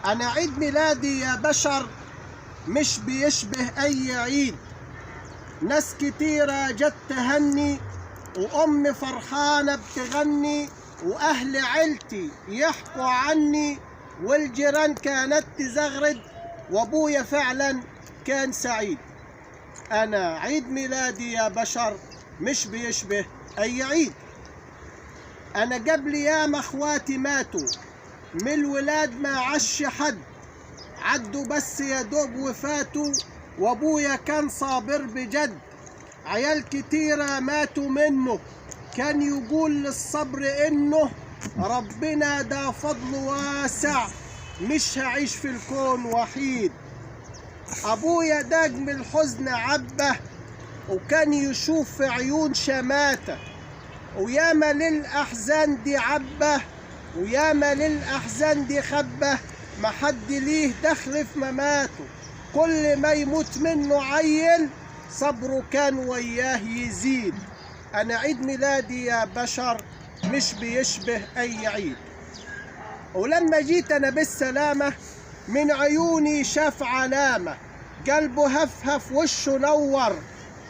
أنا عيد ميلادي يا بشر مش بيشبه أي عيد. ناس كتيرة جت تهني، وأمي فرحانة بتغني، وأهل عيلتي يحكوا عني، والجيران كانت تزغرد، وأبويا فعلا كان سعيد. أنا عيد ميلادي يا بشر مش بيشبه أي عيد. أنا قبل ياما أخواتي ماتوا، من الولاد ما عش حد، عدوا بس يا دوب وفاتوا، وأبويا كان صابر بجد. عيال كتيرة ماتوا منه، كان يقول للصبر إنه ربنا ده فضله واسع، مش هعيش في الكون وحيد. أبويا داق من الحزن عبه، وكان يشوف في عيون شماتة، وياما للأحزان دي عبه، وياما للأحزان دي خبه، ما حد ليه دخل في مماته. كل ما يموت منه عيل صبره كان وياه يزيد. أنا عيد ميلادي يا بشر مش بيشبه أي عيد. ولما جيت أنا بالسلامة، من عيوني شاف علامة، قلبه هفهف وشه نور،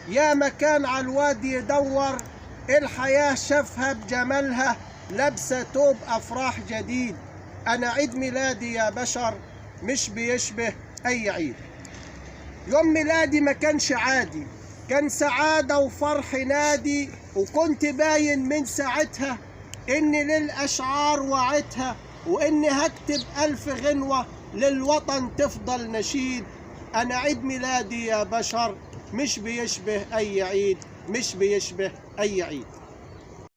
يا مكان على الوادي يدور، الحياة شافها بجمالها، لابسة توب أفراح جديد. أنا عيد ميلادي يا بشر مش بيشبه أي عيد. يوم ميلادي ما كانش عادي، كان سعادة وفرح نادي، وكنت باين من ساعتها إني للأشعار وعدتها، وإني هكتب 1000 غنوة للوطن تفضل نشيد. أنا عيد ميلادي يا بشر مش بيشبه أي عيد، مش بيشبه أي عيد.